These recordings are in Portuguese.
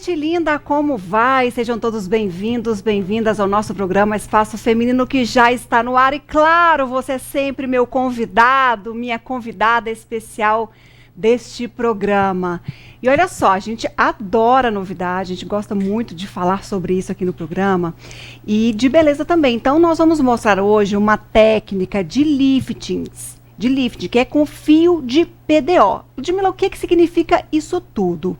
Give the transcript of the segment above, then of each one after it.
gente linda, como vai? Sejam todos bem-vindos, bem-vindas ao nosso programa Espaço Feminino, que já está no ar. E claro, você é sempre meu convidado, minha convidada especial deste programa. E olha só, a gente adora novidade, a gente gosta muito de falar sobre isso aqui no programa e de beleza também. Então nós vamos mostrar hoje uma técnica de lifting, que é com fio de PDO. Ludmila, o que significa isso tudo?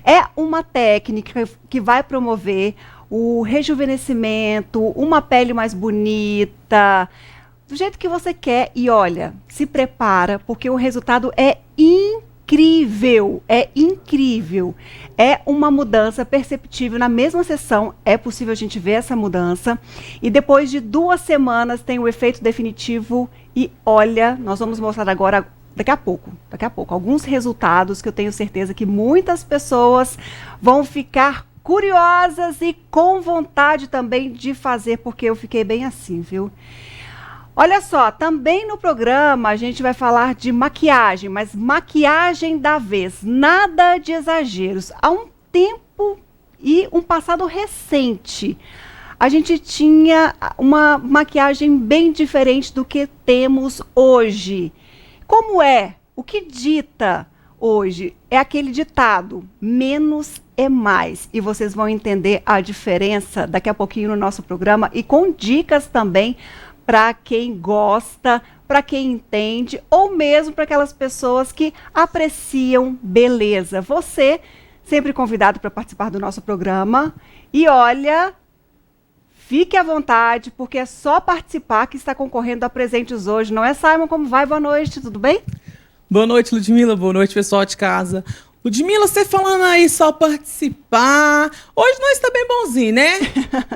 É uma técnica que vai promover o rejuvenescimento, uma pele mais bonita, do jeito que você quer. E olha, se prepara, porque o resultado é incrível, é incrível. É uma mudança perceptível na mesma sessão, é possível a gente ver essa mudança. E depois de 2 semanas tem o efeito definitivo. E olha, nós vamos mostrar agora, daqui a pouco, alguns resultados que eu tenho certeza que muitas pessoas vão ficar curiosas e com vontade também de fazer, porque eu fiquei bem assim, viu? Olha só, também no programa a gente vai falar de maquiagem, mas maquiagem da vez, nada de exageros. Há um tempo e um passado recente, a gente tinha uma maquiagem bem diferente do que temos hoje. Como é? O que dita hoje? É aquele ditado, menos é mais. E vocês vão entender a diferença daqui a pouquinho no nosso programa e com dicas também para quem gosta, para quem entende, ou mesmo para aquelas pessoas que apreciam beleza. Você, sempre convidado para participar do nosso programa. E olha, fique à vontade, porque é só participar que está concorrendo a presentes hoje. Não é, Simon? Como vai? Boa noite, tudo bem? Boa noite, Ludmila. Boa noite, pessoal de casa. Ludmila, você falando aí só participar. Hoje nós está bem bonzinho, né?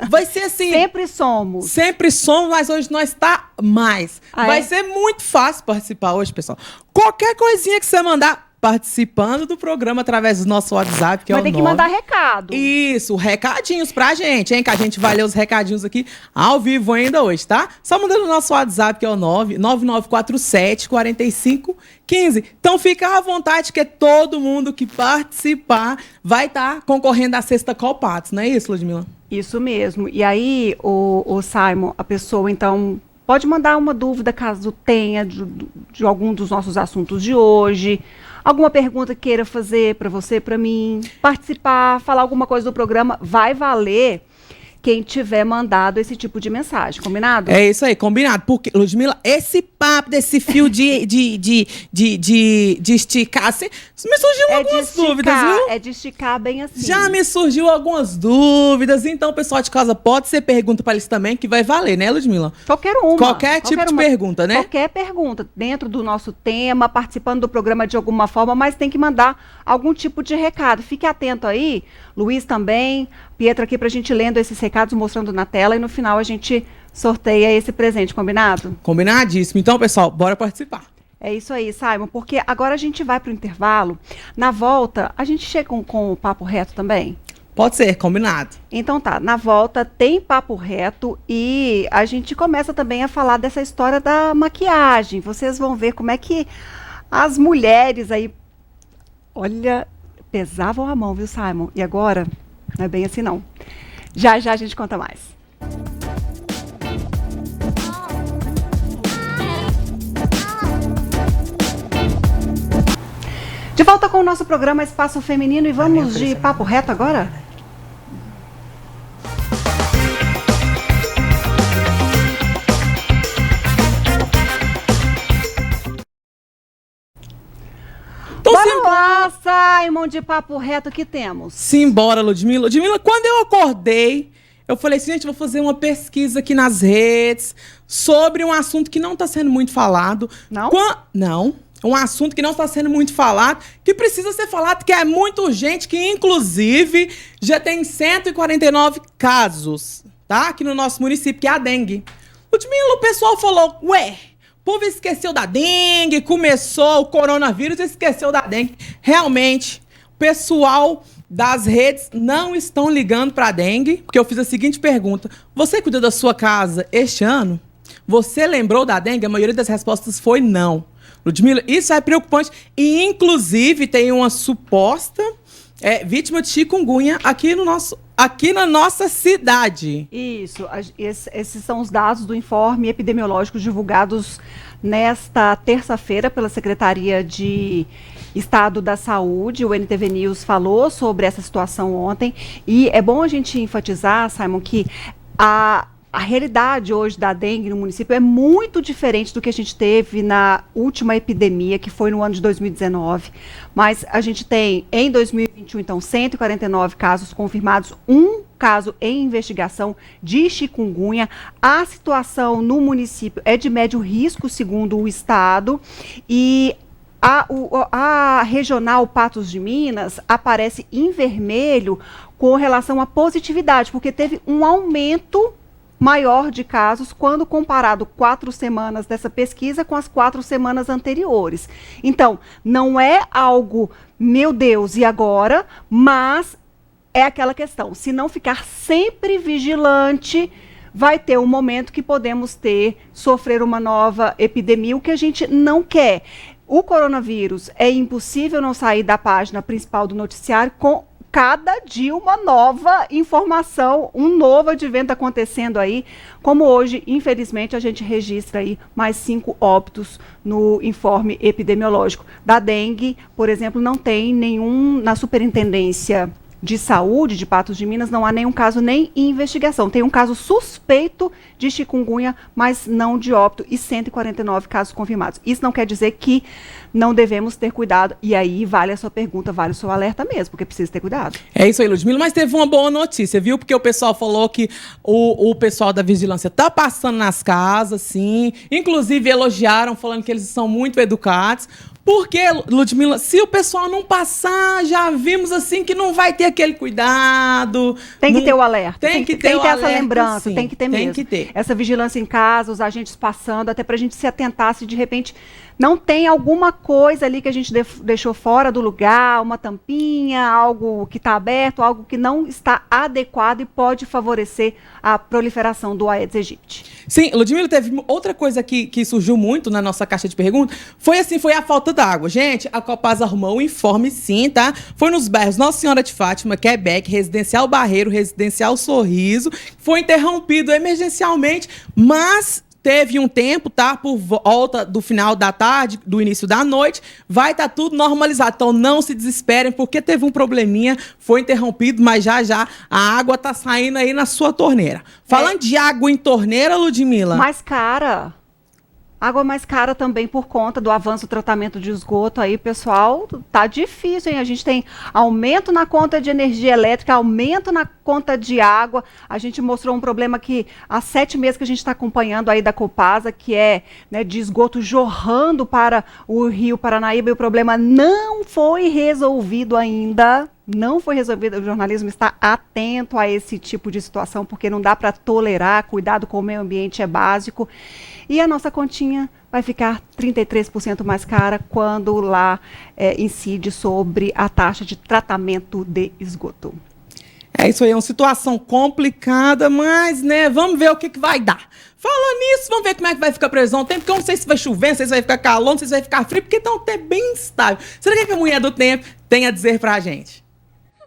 Vai ser assim. Sempre somos. Sempre somos, mas hoje nós está mais. Vai ser muito fácil participar hoje, pessoal. Qualquer coisinha que você mandar, participando do programa através do nosso WhatsApp, que é o 9. Vai ter que mandar recado. Isso, recadinhos pra gente, hein? Que a gente vai ler os recadinhos aqui ao vivo ainda hoje, tá? Só mandando o nosso WhatsApp, que é o 99947-4515. Então fica à vontade, que todo mundo que participar vai estar concorrendo à cesta Colpatos, não é isso, Ludmila? Isso mesmo. E aí, o Simon, a pessoa, então, pode mandar uma dúvida, caso tenha, de algum dos nossos assuntos de hoje. Alguma pergunta que queira fazer para você, para mim, participar, falar alguma coisa do programa, vai valer quem tiver mandado esse tipo de mensagem, combinado? É isso aí, combinado. Porque, Ludmila, esse papo desse fio de esticar, assim, me surgiu algumas dúvidas, viu? É de esticar bem assim. Já me surgiu algumas dúvidas, então o pessoal de casa pode ser pergunta para eles também, que vai valer, né, Ludmila? Qualquer uma. Qualquer tipo de pergunta, né? Qualquer pergunta, dentro do nosso tema, participando do programa de alguma forma, mas tem que mandar algum tipo de recado. Fique atento aí, Luiz também, Pietro aqui pra gente lendo esses recados, mostrando na tela, e no final a gente sorteia esse presente, combinado? Combinadíssimo. Então, pessoal, bora participar. É isso aí, Simon, porque agora a gente vai pro intervalo. Na volta, a gente chega com o papo reto também? Pode ser, combinado. Então tá, na volta tem papo reto e a gente começa também a falar dessa história da maquiagem. Vocês vão ver como é que as mulheres aí, olha, pesavam a mão, viu, Simon? E agora, não é bem assim não. Já já a gente conta mais. De volta com o nosso programa Espaço Feminino e vamos de papo reto agora? Bora lá, Simon, de papo reto, que temos? Simbora, Ludmila. Ludmila, quando eu acordei, eu falei assim, gente, vou fazer uma pesquisa aqui nas redes sobre um assunto que não está sendo muito falado. Não? Não. Um assunto que não está sendo muito falado, que precisa ser falado, que é muito urgente, que inclusive já tem 149 casos, tá? Aqui no nosso município, que é a dengue. Ludmila, o pessoal falou, ué, o povo esqueceu da dengue, começou o coronavírus, esqueceu da dengue. Realmente, o pessoal das redes não estão ligando para a dengue, porque eu fiz a seguinte pergunta. Você cuida da sua casa este ano? Você lembrou da dengue? A maioria das respostas foi não. Ludmila, isso é preocupante. E, inclusive, tem uma suposta vítima de chikungunya aqui na nossa cidade. Isso, esses são os dados do informe epidemiológico divulgados nesta terça-feira pela Secretaria de Estado da Saúde. O NTV News falou sobre essa situação ontem e é bom a gente enfatizar, Simon, que a realidade hoje da dengue no município é muito diferente do que a gente teve na última epidemia, que foi no ano de 2019. Mas a gente tem, em 2021, então, 149 casos confirmados, um caso em investigação de chikungunya. A situação no município é de médio risco, segundo o Estado, e a regional Patos de Minas aparece em vermelho com relação à positividade, porque teve um aumento maior de casos quando comparado 4 semanas dessa pesquisa com as 4 semanas anteriores. Então, não é algo, meu Deus, e agora? Mas é aquela questão, se não ficar sempre vigilante, vai ter um momento que podemos sofrer uma nova epidemia, o que a gente não quer. O coronavírus, é impossível não sair da página principal do noticiário com cada dia uma nova informação, um novo advento acontecendo aí, como hoje, infelizmente, a gente registra aí mais 5 óbitos no informe epidemiológico. Da dengue, por exemplo, não tem nenhum, na Superintendência de Saúde de Patos de Minas, não há nenhum caso nem em investigação. Tem um caso suspeito de chikungunya, mas não de óbito, e 149 casos confirmados. Isso não quer dizer que não devemos ter cuidado, e aí vale a sua pergunta, vale o seu alerta mesmo, porque precisa ter cuidado. É isso aí, Ludmila, mas teve uma boa notícia, viu? Porque o pessoal falou que o pessoal da vigilância tá passando nas casas, sim, inclusive elogiaram, falando que eles são muito educados. Porque, Ludmila, se o pessoal não passar, já vimos assim que não vai ter aquele cuidado. Tem que ter o alerta. Tem que ter essa lembrança, sim, tem que ter mesmo. Tem que ter. Essa vigilância em casa, os agentes passando, até para a gente se atentar se de repente não tem alguma coisa ali que a gente deixou fora do lugar, uma tampinha, algo que está aberto, algo que não está adequado e pode favorecer a proliferação do Aedes aegypti. Sim, Ludmila, teve outra coisa que surgiu muito na nossa caixa de perguntas, foi a falta d'água. Gente, a Copasa arrumou o informe sim, tá? Foi nos bairros Nossa Senhora de Fátima, Quebec, Residencial Barreiro, Residencial Sorriso, foi interrompido emergencialmente, mas teve um tempo, tá? Por volta do final da tarde, do início da noite, vai estar tudo normalizado. Então não se desesperem, porque teve um probleminha, foi interrompido, mas já a água tá saindo aí na sua torneira. Falando de água em torneira, Ludmila. Mais cara. Água mais cara também por conta do avanço do tratamento de esgoto aí, pessoal, tá difícil, hein? A gente tem aumento na conta de energia elétrica, aumento na conta de água. A gente mostrou um problema que há 7 meses que a gente está acompanhando aí da Copasa, que é, né, de esgoto jorrando para o Rio Paranaíba, e o problema não foi resolvido ainda. Não foi resolvido, o jornalismo está atento a esse tipo de situação, porque não dá para tolerar, cuidado com o meio ambiente é básico. E a nossa continha vai ficar 33% mais cara quando lá incide sobre a taxa de tratamento de esgoto. É isso aí, é uma situação complicada, mas, né, vamos ver o que vai dar. Falando nisso, vamos ver como é que vai ficar a previsão do tempo, porque eu não sei se vai chover, não sei se vai ficar calor, não sei se vai ficar frio, porque tá um tempo bem instável. Será que a mulher do tempo tem a dizer pra gente?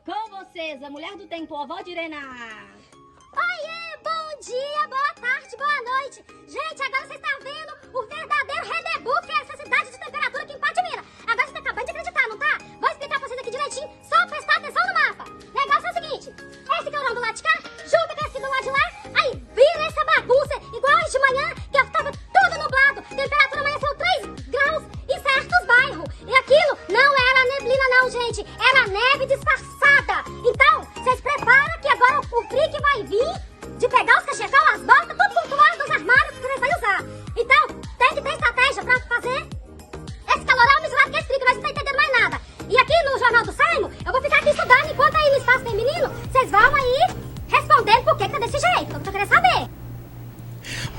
Com vocês, a mulher do tempo, a avó de Irena. Oiê, bom dia, boa tarde, boa noite. Gente, agora você está vendo o verdadeiro Redebu, que é essa cidade de temperatura aqui em Patos de Minas. Agora você está acabando de acreditar, não tá? Vou explicar pra vocês aqui direitinho, só prestar atenção no mapa. O negócio é o seguinte, esse calorão do lado de cá, junta com esse do lado de lá, aí vira essa bagunça, igual hoje de manhã, que estava tudo nublado, temperatura amanheceu 3 graus em certos bairros. E aquilo não era neblina não, gente, era neve disfarçada. Então, vocês preparam que agora o frio que vai vir, de pegar os cachecol, as botas, tudo pontuado dos armários que você vai usar. Então, tem que ter estratégia pra fazer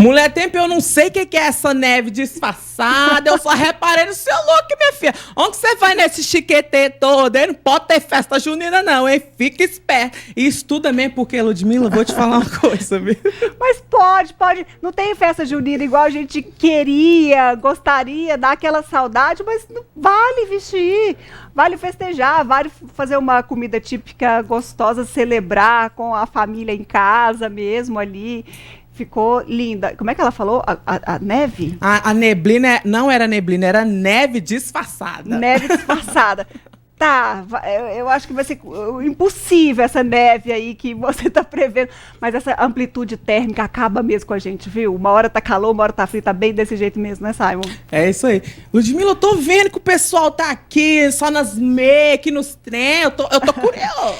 Mulher, tempo eu não sei o que é essa neve disfarçada. Eu só reparei no seu look, minha filha. Onde você vai nesse chiquetê todo? Hein? Não pode ter festa junina, não, hein? Fica esperto. E estuda mesmo, porque, Ludmila, vou te falar uma coisa, viu? Mas pode. Não tem festa junina igual a gente queria, gostaria, dá aquela saudade, mas não vale vestir, vale festejar, vale fazer uma comida típica gostosa, celebrar com a família em casa mesmo ali. Ficou linda. Como é que ela falou? A neve? A neblina não era neblina, era neve disfarçada. Neve disfarçada. Tá, eu acho que vai ser impossível essa neve aí que você está prevendo. Mas essa amplitude térmica acaba mesmo com a gente, viu? Uma hora tá calor, uma hora tá frio, tá bem desse jeito mesmo, né, Simon? É isso aí. Ludmila, eu tô vendo que o pessoal tá aqui, só nas make, nos trem. Eu tô curioso.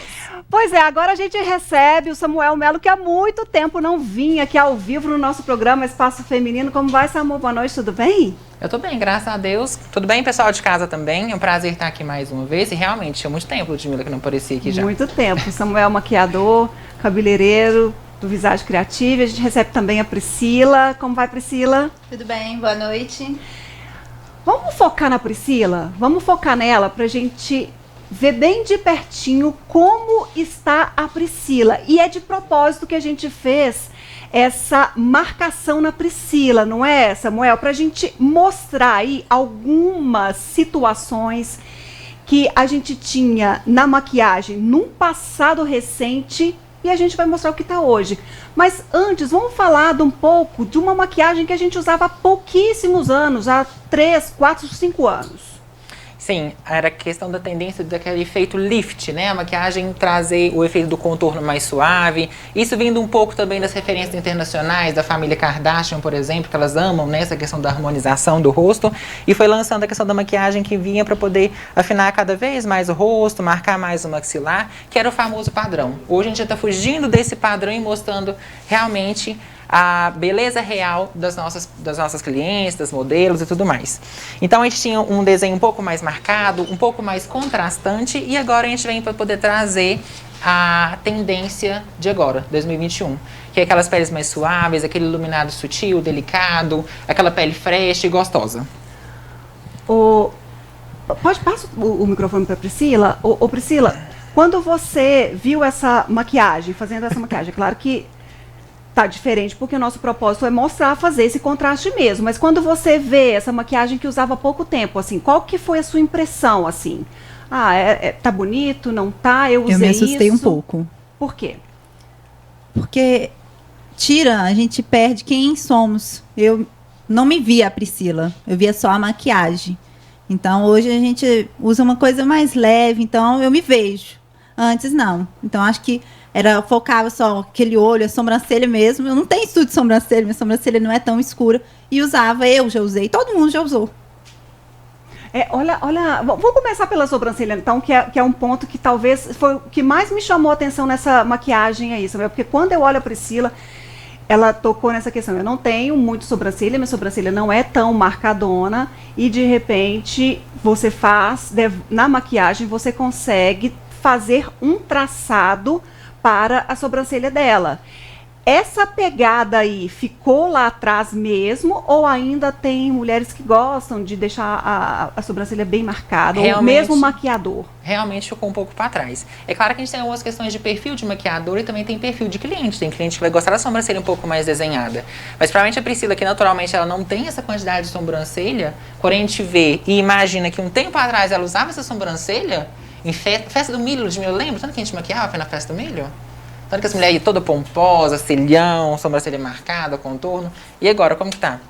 Pois é, agora a gente recebe o Samuel Melo, que há muito tempo não vinha aqui ao vivo no nosso programa Espaço Feminino. Como vai, Samuel? Boa noite, tudo bem? Eu tô bem, graças a Deus. Tudo bem, pessoal de casa também? É um prazer estar aqui mais uma vez. E realmente, tinha muito tempo, Ludmila, que não aparecia aqui já. Muito tempo. Samuel, maquiador, cabeleireiro do Visage Creative. A gente recebe também a Priscila. Como vai, Priscila? Tudo bem, boa noite. Vamos focar na Priscila? Vamos focar nela pra gente ver bem de pertinho como está a Priscila. E é de propósito que a gente fez essa marcação na Priscila, não é, Samuel? Para a gente mostrar aí algumas situações que a gente tinha na maquiagem num passado recente e a gente vai mostrar o que está hoje. Mas antes, vamos falar de um pouco de uma maquiagem que a gente usava há pouquíssimos anos, há 3, 4, 5 anos. Sim, era questão da tendência daquele efeito lift, né? A maquiagem trazer o efeito do contorno mais suave. Isso vindo um pouco também das referências internacionais, da família Kardashian, por exemplo, que elas amam, né? Essa questão da harmonização do rosto. E foi lançando a questão da maquiagem que vinha para poder afinar cada vez mais o rosto, marcar mais o maxilar, que era o famoso padrão. Hoje a gente já está fugindo desse padrão e mostrando realmente a beleza real das nossas clientes, das modelos e tudo mais. Então a gente tinha um desenho um pouco mais marcado, um pouco mais contrastante, e agora a gente vem para poder trazer a tendência de agora, 2021, que é aquelas peles mais suaves, aquele iluminado sutil, delicado, aquela pele fresh e gostosa. Passa o microfone para Priscila. Priscila, quando você viu essa maquiagem, fazendo essa maquiagem, claro que tá diferente, porque o nosso propósito é mostrar, fazer esse contraste mesmo. Mas quando você vê essa maquiagem que usava há pouco tempo, assim, qual que foi a sua impressão, assim? Tá bonito, não tá? Eu usei isso. Eu me assustei um pouco. Por quê? Porque a gente perde quem somos. Eu não me via a Priscila, eu via só a maquiagem. Então, hoje a gente usa uma coisa mais leve, então eu me vejo. Antes, não. Então, acho que focava só aquele olho, a sobrancelha mesmo. Eu não tenho estudo de sobrancelha, minha sobrancelha não é tão escura. E usava, eu já usei, todo mundo já usou. Olha, vamos começar pela sobrancelha, então, que é um ponto que talvez foi o que mais me chamou a atenção nessa maquiagem aí, sabe? Porque quando eu olho a Priscila, ela tocou nessa questão. Eu não tenho muito sobrancelha, minha sobrancelha não é tão marcadona, e de repente você na maquiagem, você consegue fazer um traçado para a sobrancelha dela. Essa pegada aí ficou lá atrás mesmo, ou ainda tem mulheres que gostam de deixar a sobrancelha bem marcada, ou mesmo maquiador? Realmente ficou um pouco para trás. É claro que a gente tem algumas questões de perfil de maquiador e também tem perfil de cliente. Tem cliente que vai gostar da sobrancelha um pouco mais desenhada. Mas provavelmente a Priscila, que naturalmente ela não tem essa quantidade de sobrancelha, quando a gente vê e imagina que um tempo atrás ela usava essa sobrancelha, em festa do milho, Ludmila, lembra? Tanto que a gente maquiava, foi na festa do milho? Tanto que as mulheres iam toda pomposa, cílião, sobrancelha marcada, contorno. E agora, como que tá?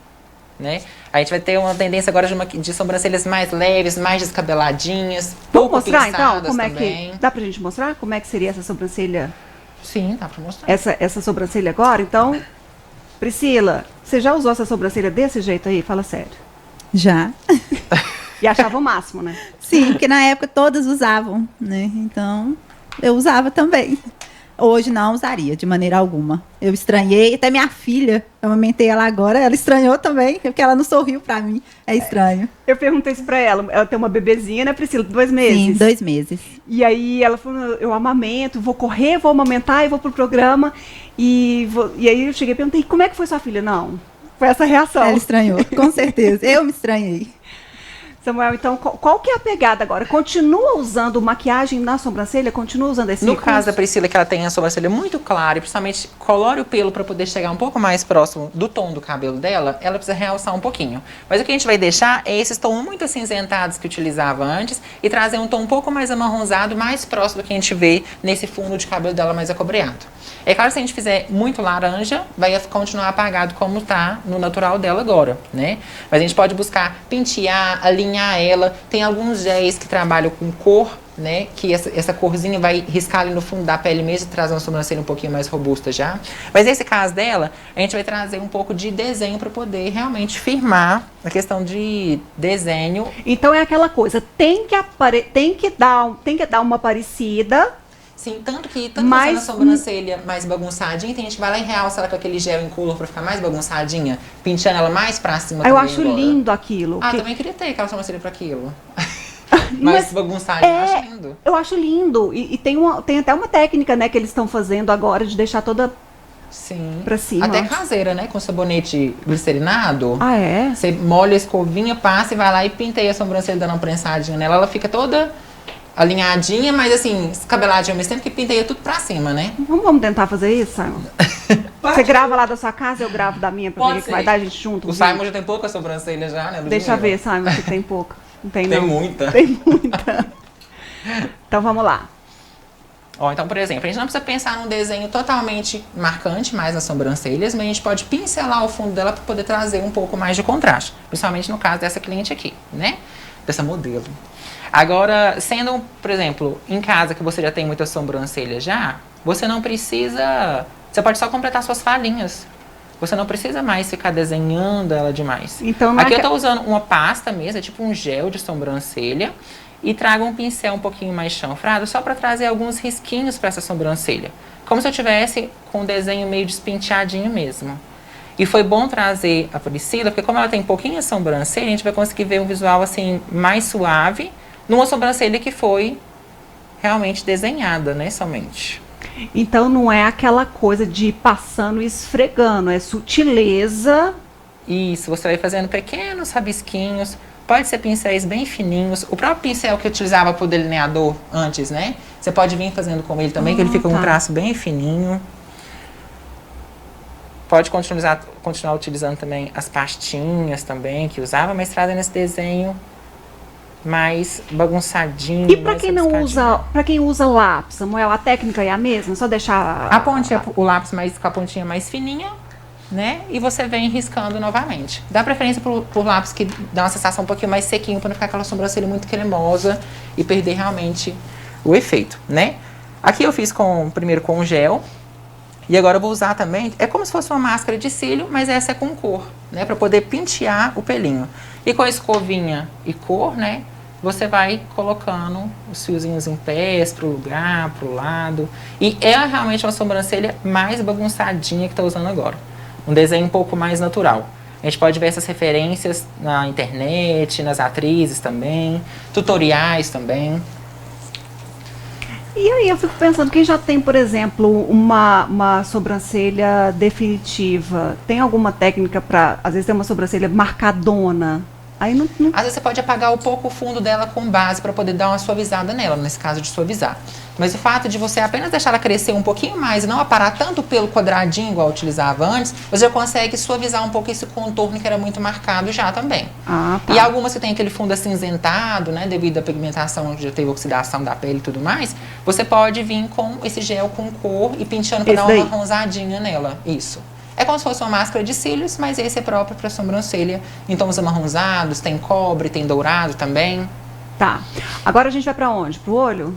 Né? A gente vai ter uma tendência agora de sobrancelhas mais leves, mais descabeladinhas, pouco mostrar, então, como também. Dá pra gente mostrar como é que seria essa sobrancelha? Sim, dá pra mostrar. Essa sobrancelha agora, então... Priscila, você já usou essa sobrancelha desse jeito aí? Fala sério. Já. E achava o máximo, né? Sim, porque na época todas usavam, né? Então, eu usava também. Hoje não usaria, de maneira alguma. Eu estranhei, até minha filha, eu amamentei ela agora, ela estranhou também, porque ela não sorriu pra mim. É estranho. Eu perguntei isso pra ela. Ela tem uma bebezinha, né, Priscila? 2 meses. Sim, 2 meses. E aí ela falou, eu amamento, vou correr, vou amamentar e vou pro programa. E aí eu cheguei e perguntei, como é que foi sua filha? Não, foi essa reação. Ela estranhou, com certeza. Eu me estranhei. Samuel, então, qual que é a pegada agora? Continua usando maquiagem na sobrancelha? Continua usando esse No recurso? caso da Priscila, que ela tem a sobrancelha muito clara e principalmente colore o pelo para poder chegar um pouco mais próximo do tom do cabelo dela, ela precisa realçar um pouquinho. Mas o que a gente vai deixar é esses tons muito acinzentados que utilizava antes e trazer um tom um pouco mais amarronzado, mais próximo do que a gente vê nesse fundo de cabelo dela mais acobreado. É claro que se a gente fizer muito laranja, vai continuar apagado como está no natural dela agora, né? Mas a gente pode buscar pentear, alinhar ela. Tem alguns géis que trabalham com cor, né? Que essa corzinha vai riscar ali no fundo da pele mesmo, trazer uma sobrancelha um pouquinho mais robusta já. Mas nesse caso dela, a gente vai trazer um pouco de desenho para poder realmente firmar a questão de desenho. Então é aquela coisa, tem que dar uma parecida. Sim, tanto que fazendo Mas, a sobrancelha mais bagunçadinha, tem gente que vai lá e realça ela com aquele gel incolor pra ficar mais bagunçadinha, penteando ela mais pra cima Eu também acho agora. lindo aquilo. Também queria ter aquela sobrancelha pra aquilo. mais bagunçadinha, eu acho lindo. Eu acho lindo. E tem até uma técnica, né, que eles estão fazendo agora de deixar toda Sim. pra cima. Até caseira, né? Com sabonete glicerinado. Ah, é? Você molha a escovinha, passa e vai lá e penteia a sobrancelha dando uma prensadinha nela. Ela fica toda alinhadinha, mas assim, escabeladinha ao mesmo tempo que penteia tudo pra cima, né? Vamos tentar fazer isso, Simon? Você grava lá da sua casa, eu gravo da minha pra ver o que vai dar, a gente junto. O Simon já tem pouca sobrancelha já, né, Ludmilla? Deixa eu ver, Simon, se tem pouca. Não tem, Tem não. muita. Tem muita. Então vamos lá. Ó, então, por exemplo, a gente não precisa pensar num desenho totalmente marcante mais nas sobrancelhas, mas a gente pode pincelar o fundo dela para poder trazer um pouco mais de contraste. Principalmente no caso dessa cliente aqui, né? Dessa modelo. Agora, sendo, por exemplo, em casa que você já tem muita sobrancelha já, você não precisa... Você pode só completar suas falhinhas. Você não precisa mais ficar desenhando ela demais. Então, aqui eu tô usando uma pasta mesmo, é tipo um gel de sobrancelha. E trago um pincel um pouquinho mais chanfrado, só para trazer alguns risquinhos para essa sobrancelha. Como se eu tivesse com um desenho meio despenteadinho mesmo. E foi bom trazer a Priscila, porque como ela tem pouquinha sobrancelha, a gente vai conseguir ver um visual assim mais suave, numa sobrancelha que foi realmente desenhada, né, somente. Então não é aquela coisa de ir passando e esfregando, é sutileza. Isso, você vai fazendo pequenos rabisquinhos, pode ser pincéis bem fininhos. O próprio pincel que eu utilizava para o delineador antes, né? Você pode vir fazendo com ele também, que ele fica com um traço bem fininho. Pode continuar utilizando também as pastinhas também que usava, mas trazendo esse desenho mais bagunçadinho. E para quem não usa, para quem usa lápis, Samuel, a técnica é a mesma? Só deixar a pontinha, o lápis mais com a pontinha mais fininha, né? E você vem riscando novamente. Dá preferência por lápis que dá uma sensação um pouquinho mais sequinho, para não ficar aquela sobrancelha muito cremosa e perder realmente o efeito, né? Aqui eu fiz primeiro com gel. E agora eu vou usar também, é como se fosse uma máscara de cílio, mas essa é com cor, né? Para poder pentear o pelinho. E com a escovinha e cor, né? Você vai colocando os fiozinhos em pés, pro lugar, pro lado. E é realmente uma sobrancelha mais bagunçadinha que tá usando agora. Um desenho um pouco mais natural. A gente pode ver essas referências na internet, nas atrizes também, tutoriais também. E aí eu fico pensando, quem já tem, por exemplo, uma sobrancelha definitiva, tem alguma técnica para, às vezes tem uma sobrancelha marcadona, aí não... Às vezes você pode apagar um pouco o fundo dela com base para poder dar uma suavizada nela, nesse caso de suavizar. Mas o fato de você apenas deixar ela crescer um pouquinho mais e não aparar tanto pelo quadradinho igual eu utilizava antes, você já consegue suavizar um pouco esse contorno que era muito marcado já também. Ah, tá. E algumas que tem aquele fundo acinzentado, né, devido à pigmentação, que já teve oxidação da pele e tudo mais, você pode vir com esse gel com cor e penteando para dar uma marronzadinha nela. Isso. É como se fosse uma máscara de cílios, mas esse é próprio para sobrancelha. Em tons amarronzados, tem cobre, tem dourado também. Tá. Agora a gente vai para onde? Pro olho?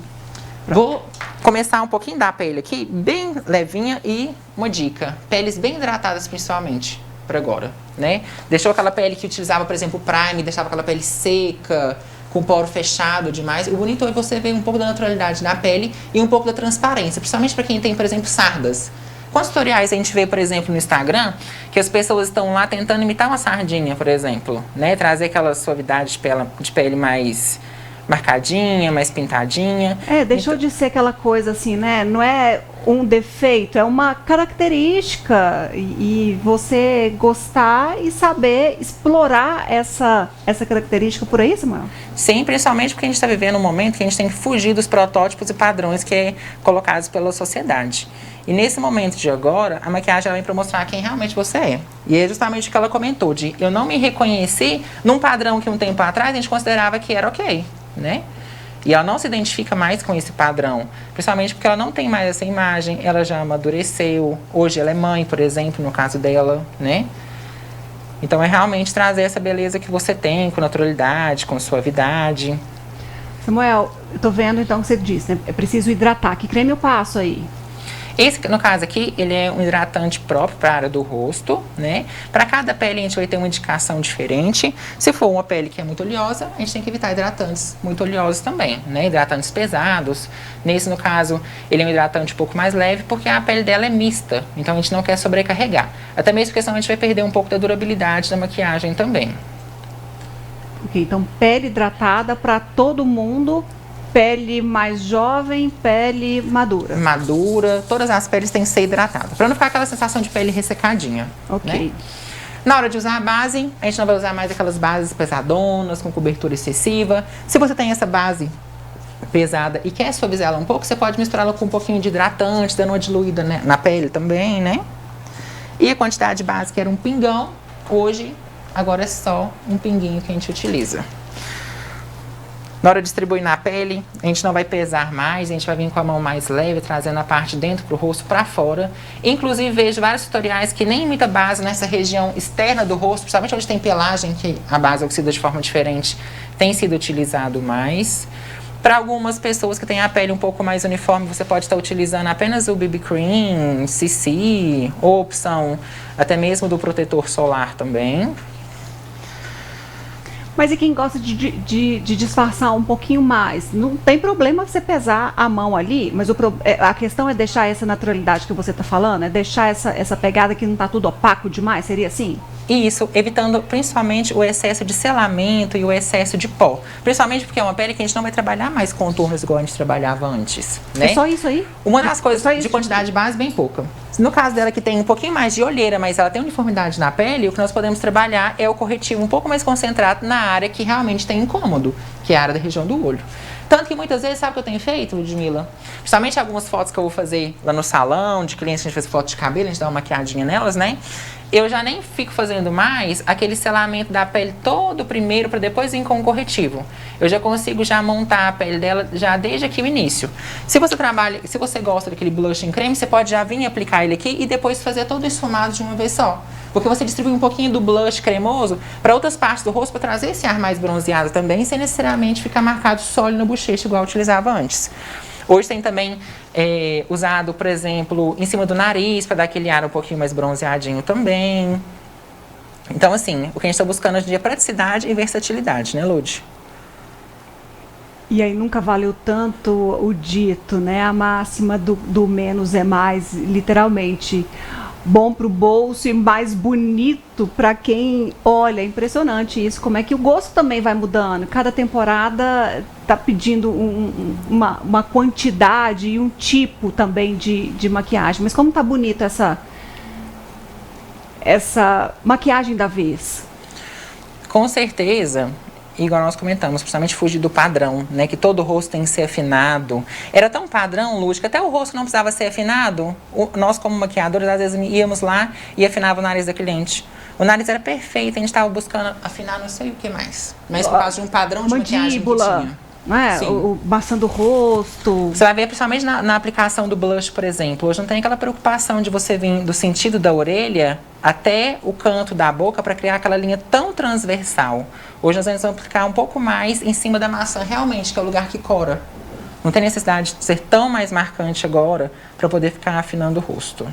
Vou começar um pouquinho da pele aqui, bem levinha, e uma dica, peles bem hidratadas principalmente, por agora, né? Deixou aquela pele que utilizava, por exemplo, o Prime, deixava aquela pele seca, com o poro fechado demais. O bonito é você ver um pouco da naturalidade na pele e um pouco da transparência, principalmente para quem tem, por exemplo, sardas. Quantos tutoriais a gente vê, por exemplo, no Instagram, que as pessoas estão lá tentando imitar uma sardinha, por exemplo, né? Trazer aquela suavidade de pele mais marcadinha, mais pintadinha. Deixou de ser aquela coisa assim, né? Não é um defeito, é uma característica. E você gostar e saber explorar essa característica por aí, Samuel? Sim, principalmente porque a gente está vivendo um momento que a gente tem que fugir dos protótipos e padrões que é colocados pela sociedade. E nesse momento de agora, a maquiagem ela vem para mostrar quem realmente você é. E é justamente o que ela comentou, de eu não me reconheci num padrão que um tempo atrás a gente considerava que era ok, né? E ela não se identifica mais com esse padrão, principalmente porque ela não tem mais essa imagem, ela já amadureceu, hoje ela é mãe, por exemplo, no caso dela, né? Então é realmente trazer essa beleza que você tem, com naturalidade, com suavidade. Samuel, eu tô vendo então o que você disse, né? É preciso hidratar. Que creme eu passo aí? Esse, no caso aqui, ele é um hidratante próprio para a área do rosto, né? Para cada pele a gente vai ter uma indicação diferente. Se for uma pele que é muito oleosa, a gente tem que evitar hidratantes muito oleosos também, né? Hidratantes pesados. Nesse, no caso, ele é um hidratante um pouco mais leve, porque a pele dela é mista. Então, a gente não quer sobrecarregar. Até mesmo porque senão a gente vai perder um pouco da durabilidade da maquiagem também. Ok, então pele hidratada para todo mundo. Pele mais jovem, pele madura. Madura, todas as peles têm que ser hidratadas, para não ficar aquela sensação de pele ressecadinha. Ok. Né? Na hora de usar a base, a gente não vai usar mais aquelas bases pesadonas, com cobertura excessiva. Se você tem essa base pesada e quer suavizar ela um pouco, você pode misturá-la com um pouquinho de hidratante, dando uma diluída, né, na pele também, né? E a quantidade básica era um pingão, hoje, agora é só um pinguinho que a gente utiliza. Na hora de distribuir na pele, a gente não vai pesar mais, a gente vai vir com a mão mais leve, trazendo a parte de dentro pro rosto para fora. Inclusive, vejo vários tutoriais que nem imita base nessa região externa do rosto, principalmente onde tem pelagem, que a base oxida de forma diferente, tem sido utilizado mais. Para algumas pessoas que têm a pele um pouco mais uniforme, você pode estar utilizando apenas o BB Cream, CC, ou opção até mesmo do protetor solar também. Mas e quem gosta de disfarçar um pouquinho mais? Não tem problema você pesar a mão ali, mas a questão é deixar essa naturalidade que você está falando, é deixar essa pegada que não está tudo opaco demais, seria assim? Isso, evitando principalmente o excesso de selamento e o excesso de pó. Principalmente porque é uma pele que a gente não vai trabalhar mais contornos igual a gente trabalhava antes, né? É só isso aí? Uma das coisas de quantidade base, bem pouca. No caso dela que tem um pouquinho mais de olheira, mas ela tem uniformidade na pele, o que nós podemos trabalhar é o corretivo um pouco mais concentrado na área que realmente tem incômodo, que é a área da região do olho. Tanto que muitas vezes, sabe o que eu tenho feito, Ludmila? Principalmente algumas fotos que eu vou fazer lá no salão, de clientes que a gente faz foto de cabelo, a gente dá uma maquiadinha nelas, né? Eu já nem fico fazendo mais aquele selamento da pele todo primeiro para depois vir com o corretivo. Eu já consigo já montar a pele dela já desde aqui o início. Se você gosta daquele blush em creme, você pode já vir aplicar ele aqui e depois fazer todo esfumado de uma vez só. Porque você distribui um pouquinho do blush cremoso para outras partes do rosto para trazer esse ar mais bronzeado também, sem necessariamente ficar marcado só ali na bochecha igual eu utilizava antes. Hoje tem também usado, por exemplo, em cima do nariz, para dar aquele ar um pouquinho mais bronzeadinho também. Então, assim, o que a gente está buscando hoje em dia é praticidade e versatilidade, né, Lud? E aí nunca valeu tanto o dito, né? A máxima do menos é mais, literalmente. Bom para o bolso e mais bonito para quem olha. É impressionante isso, como é que o gosto também vai mudando. Cada temporada está pedindo uma quantidade e um tipo também de maquiagem. Mas como tá bonita essa maquiagem da vez? Com certeza. Igual nós comentamos, principalmente fugir do padrão, né? Que todo rosto tem que ser afinado. Era tão padrão, Lúcia, que até o rosto não precisava ser afinado. Nós, como maquiadores, às vezes íamos lá e afinava o nariz da cliente. O nariz era perfeito, a gente estava buscando afinar não sei o que mais. Mas por causa de um padrão de maquiagem que tinha. Não é? O maçã do rosto. Você vai ver principalmente na aplicação do blush, por exemplo. Hoje não tem aquela preocupação de você vir do sentido da orelha até o canto da boca para criar aquela linha tão transversal. Hoje nós vamos aplicar um pouco mais em cima da maçã realmente, que é o lugar que cora. Não tem necessidade de ser tão mais marcante agora para poder ficar afinando o rosto.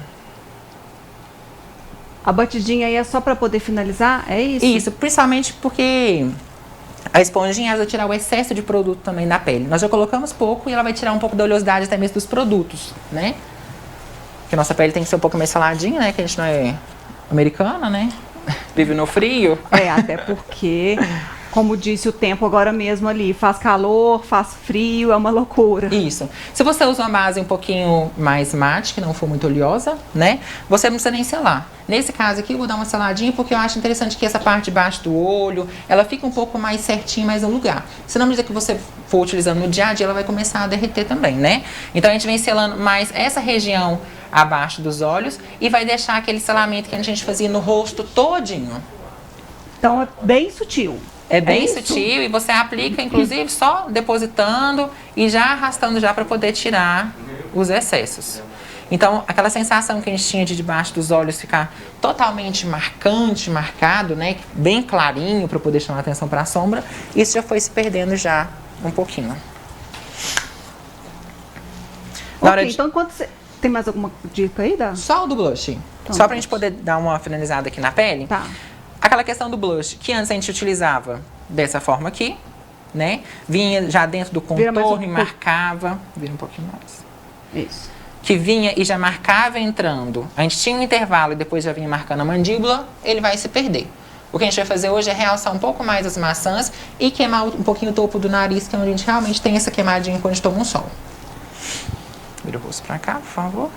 A batidinha aí é só para poder finalizar? É isso? Isso, principalmente porque A esponjinha ajuda a tirar o excesso de produto também da pele. Nós já colocamos pouco e ela vai tirar um pouco da oleosidade até mesmo dos produtos, né? Porque nossa pele tem que ser um pouco mais saladinha, né? Que a gente não é americana, né? Vive no frio. Até porque, como disse o tempo agora mesmo ali, faz calor, faz frio, é uma loucura. Isso. Se você usa uma base um pouquinho mais mate, que não for muito oleosa, né? Você não precisa nem selar. Nesse caso aqui, eu vou dar uma seladinha porque eu acho interessante que essa parte de baixo do olho, ela fica um pouco mais certinha, mais no lugar. Se não medida que você for utilizando no dia a dia, ela vai começar a derreter também, né? Então a gente vem selando mais essa região abaixo dos olhos e vai deixar aquele selamento que a gente fazia no rosto todinho. Então é bem sutil. É bem sutil e você aplica, inclusive, só depositando e já arrastando já para poder tirar os excessos. Então, aquela sensação que a gente tinha de debaixo dos olhos ficar totalmente marcante, marcado, né? Bem clarinho para poder chamar atenção para a sombra, isso já foi se perdendo já um pouquinho. Então enquanto você... Tem mais alguma dica aí, Dá? Só o do blush. Então, só pra gente poder dar uma finalizada aqui na pele. Tá. Aquela questão do blush, que antes a gente utilizava dessa forma aqui, né? Vinha já dentro do contorno e marcava. Vira um pouquinho mais. Isso. Que vinha e já marcava entrando. A gente tinha um intervalo e depois já vinha marcando a mandíbula, ele vai se perder. O que a gente vai fazer hoje é realçar um pouco mais as maçãs e queimar um pouquinho o topo do nariz, que é onde a gente realmente tem essa queimadinha quando a gente toma um sol. Vira o rosto pra cá, por favor.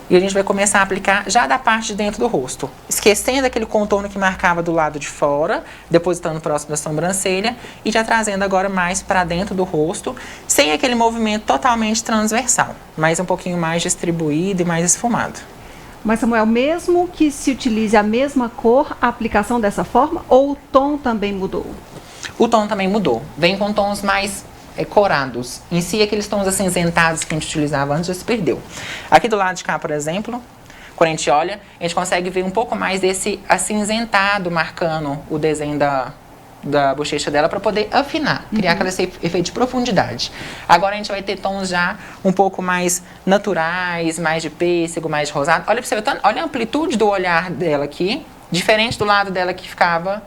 E a gente vai começar a aplicar já da parte de dentro do rosto. Esquecendo aquele contorno que marcava do lado de fora, depositando próximo da sobrancelha e já trazendo agora mais para dentro do rosto, sem aquele movimento totalmente transversal, mas um pouquinho mais distribuído e mais esfumado. Mas, Samuel, mesmo que se utilize a mesma cor, a aplicação dessa forma, ou o tom também mudou? O tom também mudou. Vem com tons mais corados. Em si, aqueles tons acinzentados que a gente utilizava antes já se perdeu. Aqui do lado de cá, por exemplo, quando a gente olha, a gente consegue ver um pouco mais desse acinzentado marcando o desenho da bochecha dela para poder afinar, criar aquele efeito de profundidade. Agora a gente vai ter tons já um pouco mais naturais, mais de pêssego, mais de rosado. Olha pra você ver, olha a amplitude do olhar dela aqui, diferente do lado dela que ficava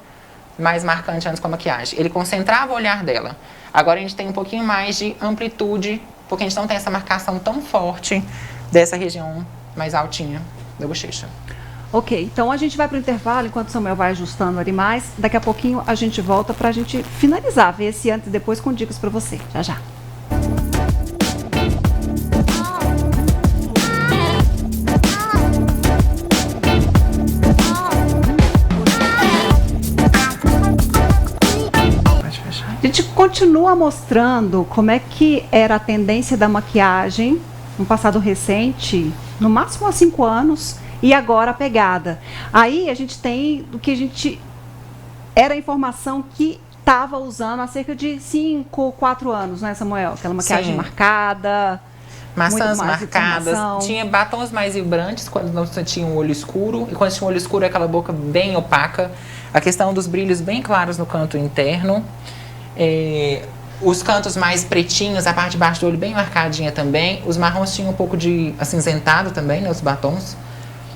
mais marcante antes com a maquiagem. Ele concentrava o olhar dela. Agora a gente tem um pouquinho mais de amplitude, porque a gente não tem essa marcação tão forte dessa região mais altinha da bochecha. Ok, então a gente vai para o intervalo, enquanto o Samuel vai ajustando ali mais. Daqui a pouquinho a gente volta para a gente finalizar, ver esse antes e depois com dicas para você. Já, já. A gente continua mostrando como é que era a tendência da maquiagem no passado recente, no máximo há 5 anos, e agora a pegada. Aí a gente tem o que a gente... Era a informação que estava usando há cerca de 5, 4 anos, né, Samuel? Aquela maquiagem marcada, maçãs marcadas, tinha batons mais vibrantes quando não tinha um olho escuro, e quando tinha um olho escuro aquela boca bem opaca, a questão dos brilhos bem claros no canto interno, os cantos mais pretinhos, a parte de baixo do olho bem marcadinha também, os marrons tinham um pouco de acinzentado também, né, os batons,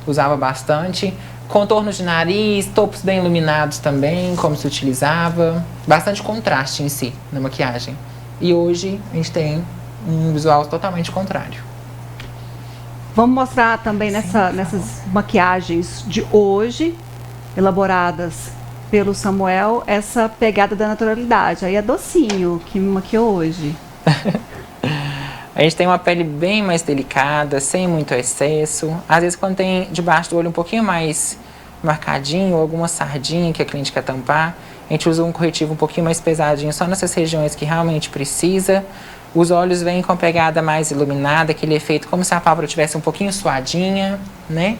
usava bastante, contornos de nariz, topos bem iluminados também, como se utilizava, bastante contraste em si na maquiagem. E hoje a gente tem um visual totalmente contrário. Vamos mostrar também nessas maquiagens de hoje, elaboradas pelo Samuel, essa pegada da naturalidade. Aí é docinho que me maquiou hoje. A gente tem uma pele bem mais delicada, sem muito excesso. Às vezes quando tem debaixo do olho um pouquinho mais marcadinho, ou alguma sardinha que a cliente quer tampar, a gente usa um corretivo um pouquinho mais pesadinho só nessas regiões que realmente precisa. Os olhos vêm com a pegada mais iluminada, aquele efeito como se a pálpebra tivesse um pouquinho suadinha, né?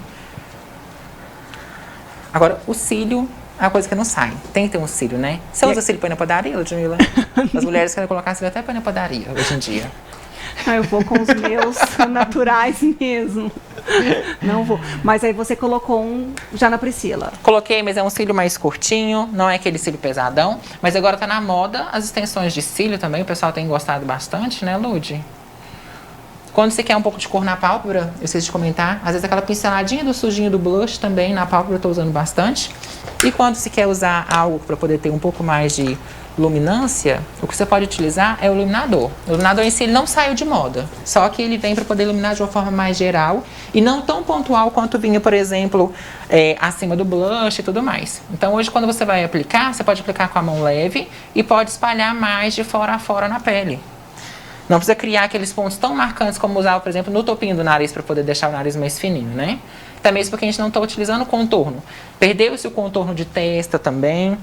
Agora, o cílio é uma coisa que não sai. Tem que ter um cílio, né? Você usa cílio para ir na padaria, Ludmilla? As mulheres querem colocar cílio até para ir na padaria, hoje em dia. Eu vou com os meus naturais mesmo. Não vou. Mas aí você colocou um já na Priscila. Coloquei, mas é um cílio mais curtinho, não é aquele cílio pesadão. Mas agora tá na moda as extensões de cílio também, o pessoal tem gostado bastante, né, Lud? Quando você quer um pouco de cor na pálpebra, eu esqueci de comentar, às vezes aquela pinceladinha do sujinho do blush também na pálpebra eu estou usando bastante. E quando você quer usar algo para poder ter um pouco mais de luminância, o que você pode utilizar é o iluminador. O iluminador em si ele não saiu de moda, só que ele vem para poder iluminar de uma forma mais geral e não tão pontual quanto vinha, por exemplo, acima do blush e tudo mais. Então hoje quando você vai aplicar, você pode aplicar com a mão leve e pode espalhar mais de fora a fora na pele. Não precisa criar aqueles pontos tão marcantes como usar, por exemplo, no topinho do nariz para poder deixar o nariz mais fininho, né? Até mesmo porque a gente não está utilizando contorno. Perdeu-se o contorno de testa também.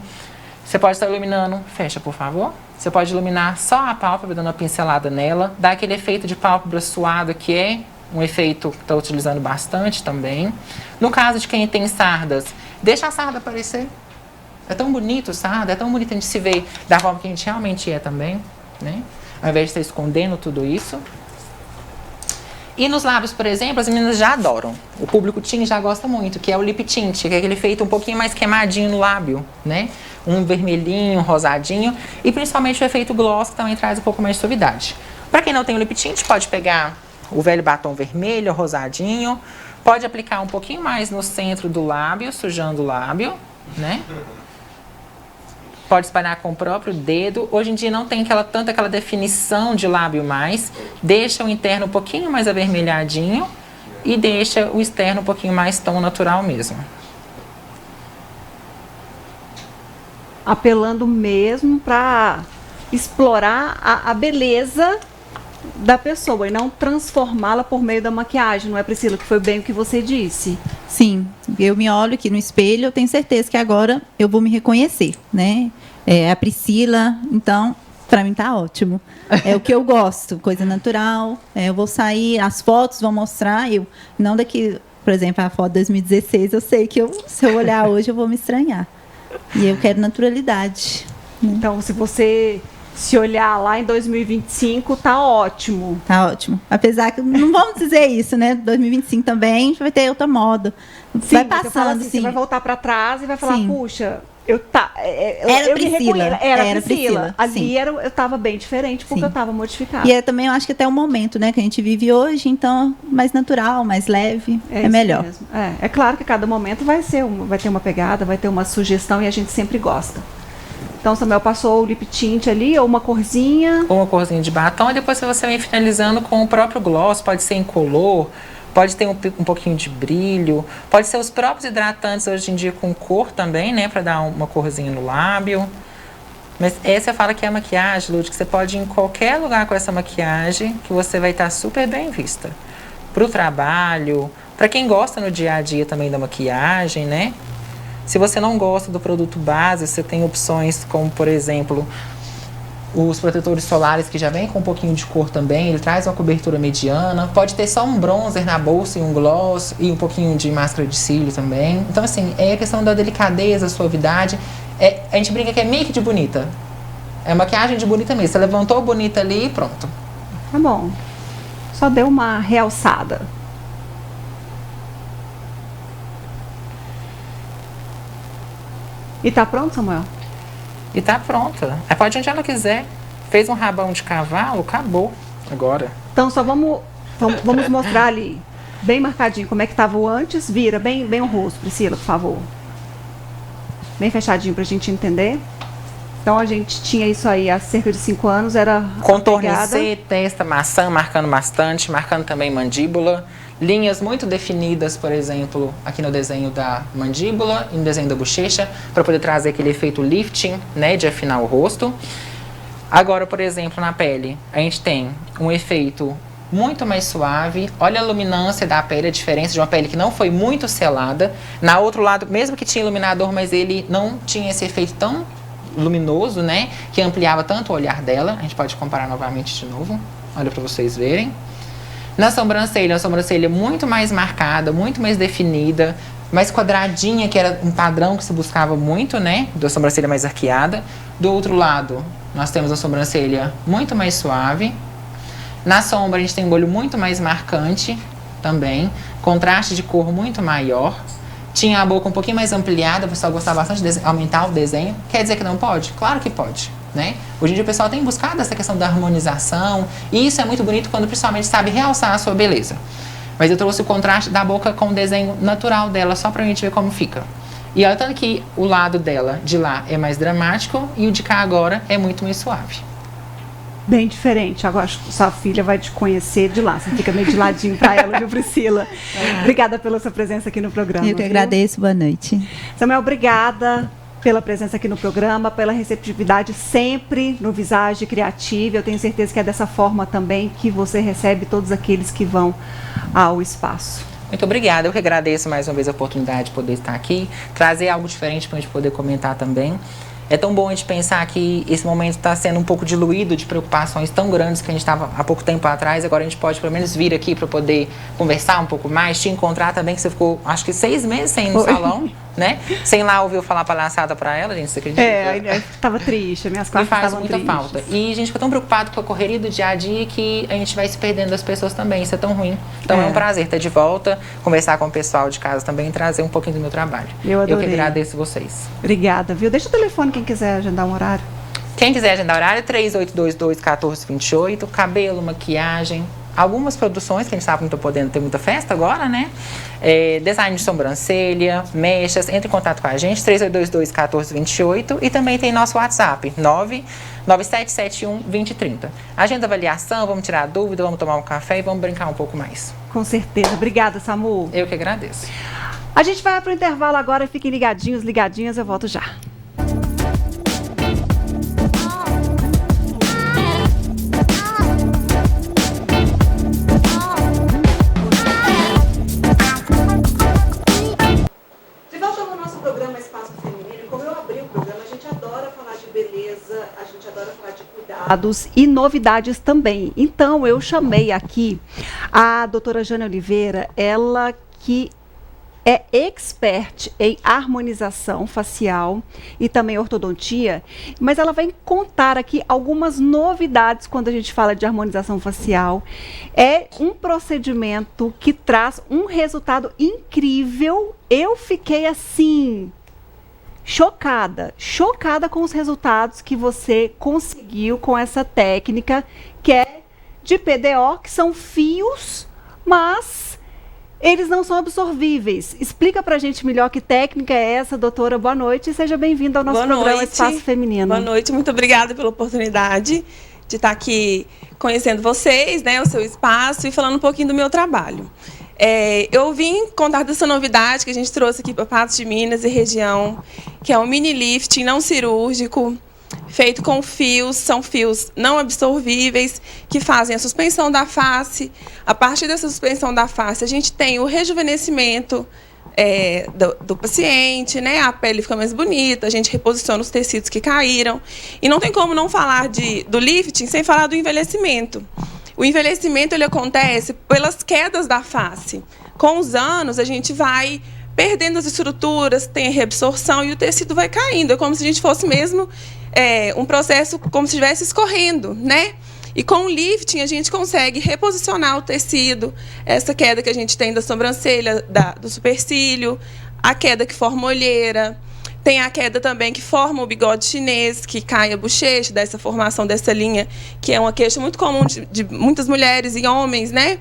Você pode estar iluminando, fecha por favor. Você pode iluminar só a pálpebra, dando uma pincelada nela. Dá aquele efeito de pálpebra suada, que é um efeito que está utilizando bastante também. No caso de quem tem sardas, deixa a sarda aparecer. É tão bonito o sarda, é tão bonito a gente se ver da forma que a gente realmente é também, né? Ao invés de estar escondendo tudo isso. E nos lábios, por exemplo, as meninas já adoram. O público teen já gosta muito, que é o lip tint, que é aquele efeito um pouquinho mais queimadinho no lábio, né? Um vermelhinho, rosadinho. E principalmente o efeito gloss, que também traz um pouco mais de suavidade. Para quem não tem o lip tint, pode pegar o velho batom vermelho, rosadinho. Pode aplicar um pouquinho mais no centro do lábio, sujando o lábio, né? Pode espalhar com o próprio dedo. Hoje em dia não tem tanta aquela definição de lábio mais. Deixa o interno um pouquinho mais avermelhadinho e deixa o externo um pouquinho mais tom natural mesmo. Apelando mesmo para explorar a beleza da pessoa e não transformá-la por meio da maquiagem, não é, Priscila? Que foi bem o que você disse. Sim, eu me olho aqui no espelho, eu tenho certeza que agora eu vou me reconhecer, né? É a Priscila, então, para mim tá ótimo. É o que eu gosto, coisa natural. Eu vou sair, as fotos vão mostrar, não daqui, por exemplo, a foto de 2016, eu sei que se eu olhar hoje eu vou me estranhar. E eu quero naturalidade. Né? Então, se você se olhar lá em 2025, tá ótimo. Tá ótimo. Apesar que não vamos dizer isso, né? 2025 também vai ter outra moda. Sim, vai passando, assim, sim. Você vai voltar para trás e vai falar, Sim. Puxa, Era eu Priscila. Era Priscila. Ali sim. eu tava bem diferente porque Sim. eu tava modificada. E também eu acho que até o momento, né, que a gente vive hoje, então mais natural, mais leve, é isso melhor. Mesmo. É claro que cada momento vai ter uma pegada, vai ter uma sugestão e a gente sempre gosta. Então, Samuel passou o lip tint ali, ou uma corzinha. Ou uma corzinha de batom, e depois você vai finalizando com o próprio gloss, pode ser incolor, pode ter um pouquinho de brilho, pode ser os próprios hidratantes hoje em dia com cor também, né, para dar uma corzinha no lábio. Mas essa fala que é a maquiagem, Lud, que você pode ir em qualquer lugar com essa maquiagem, que você vai estar super bem vista. Para o trabalho, para quem gosta no dia a dia também da maquiagem, né? Se você não gosta do produto base, você tem opções como, por exemplo, os protetores solares que já vem com um pouquinho de cor também, ele traz uma cobertura mediana. Pode ter só um bronzer na bolsa e um gloss e um pouquinho de máscara de cílio também. Então, assim, é a questão da delicadeza, suavidade. A gente brinca que é make de bonita. É maquiagem de bonita mesmo. Você levantou bonita ali e pronto. Tá bom. Só deu uma realçada. E tá pronto, Samuel? E tá pronta. Pode ir onde ela quiser. Fez um rabão de cavalo, acabou. Agora. Então só vamos mostrar ali, bem marcadinho, como é que tava o antes. Vira bem o rosto, Priscila, por favor. Bem fechadinho pra gente entender. Então a gente tinha isso aí há cerca de 5 anos, era contorno pegada. C, testa, maçã, marcando bastante, marcando também mandíbula. Linhas muito definidas, por exemplo, aqui no desenho da mandíbula e no desenho da bochecha, para poder trazer aquele efeito lifting, né, de afinar o rosto. Agora, por exemplo, na pele, a gente tem um efeito muito mais suave. Olha a luminância da pele, a diferença de uma pele que não foi muito selada. Na outro lado, mesmo que tinha iluminador, mas ele não tinha esse efeito tão luminoso, né, que ampliava tanto o olhar dela. A gente pode comparar novamente de novo. Olha para vocês verem. Na sobrancelha, uma sobrancelha muito mais marcada, muito mais definida, mais quadradinha, que era um padrão que se buscava muito, né? Da sobrancelha mais arqueada. Do outro lado, nós temos a sobrancelha muito mais suave. Na sombra, a gente tem um olho muito mais marcante também. Contraste de cor muito maior. Tinha a boca um pouquinho mais ampliada, o pessoal gostava bastante de aumentar o desenho. Quer dizer que não pode? Claro que pode. né? Hoje em dia o pessoal tem buscado essa questão da harmonização, e isso é muito bonito quando principalmente sabe realçar a sua beleza. Mas eu trouxe o contraste da boca com o desenho natural dela, só pra gente ver como fica. E olha tanto que o lado dela de lá é mais dramático e o de cá agora é muito mais suave. Bem diferente. Agora sua filha vai te conhecer de lá. Você fica meio de ladinho para ela, viu, Priscila? Obrigada pela sua presença aqui no programa. Eu que agradeço, boa noite. Samuel, obrigada pela presença aqui no programa, pela receptividade sempre no Visage Criativa. Eu tenho certeza que é dessa forma também que você recebe todos aqueles que vão ao espaço. Muito obrigada, eu que agradeço mais uma vez a oportunidade de poder estar aqui, trazer algo diferente para a gente poder comentar também. É tão bom a gente pensar que esse momento está sendo um pouco diluído de preocupações tão grandes que a gente estava há pouco tempo atrás. Agora a gente pode pelo menos vir aqui para poder conversar um pouco mais, te encontrar também, que você ficou acho que 6 meses sem ir no salão, né? Sem lá ouvir eu falar palhaçada para ela, gente, você acredita? Eu estava triste, minhas costas estavam tristes. Me faz muita falta. E a gente fica tão preocupado com a correria do dia a dia que a gente vai se perdendo das pessoas também, isso é tão ruim. Então é um prazer estar de volta, conversar com o pessoal de casa também e trazer um pouquinho do meu trabalho. Eu adorei. Eu que agradeço vocês. Obrigada, viu? Deixa o telefone quem quiser agendar um horário. Quem quiser agendar horário, 3822-1428, cabelo, maquiagem, algumas produções, que a gente sabe que não estou podendo ter muita festa agora, né? Design de sobrancelha, mechas, entre em contato com a gente, 3822-1428, e também tem nosso WhatsApp, 99771-2030. Agenda avaliação, vamos tirar a dúvida, vamos tomar um café e vamos brincar um pouco mais. Com certeza. Obrigada, Samu. Eu que agradeço. A gente vai para o intervalo agora, fiquem ligadinhos, ligadinhas, eu volto já. E novidades também. Então, eu chamei aqui a doutora Jane Oliveira, ela que é expert em harmonização facial e também ortodontia, mas ela vai contar aqui algumas novidades quando a gente fala de harmonização facial. É um procedimento que traz um resultado incrível. Eu fiquei assim... chocada com os resultados que você conseguiu com essa técnica que é de PDO, que são fios, mas eles não são absorvíveis. Explica pra gente melhor que técnica é essa, doutora. Boa noite e seja bem-vinda ao nosso programa Espaço Feminino. Boa noite, muito obrigada pela oportunidade de estar aqui conhecendo vocês, né, o seu espaço e falando um pouquinho do meu trabalho. Eu vim contar dessa novidade que a gente trouxe aqui para Patos de Minas e região, que é um mini lifting não cirúrgico, feito com fios, são fios não absorvíveis, que fazem a suspensão da face. A partir dessa suspensão da face, a gente tem o rejuvenescimento do paciente, né? A pele fica mais bonita, a gente reposiciona os tecidos que caíram. E não tem como não falar do lifting sem falar do envelhecimento. O envelhecimento ele acontece pelas quedas da face. Com os anos, a gente vai perdendo as estruturas, tem a reabsorção e o tecido vai caindo. É como se a gente fosse mesmo um processo como se estivesse escorrendo, né? E com o lifting, a gente consegue reposicionar o tecido, essa queda que a gente tem da sobrancelha, do supercílio, a queda que forma olheira. Tem a queda também que forma o bigode chinês, que cai a bochecha, dessa formação dessa linha, que é uma queixa muito comum de muitas mulheres e homens, né?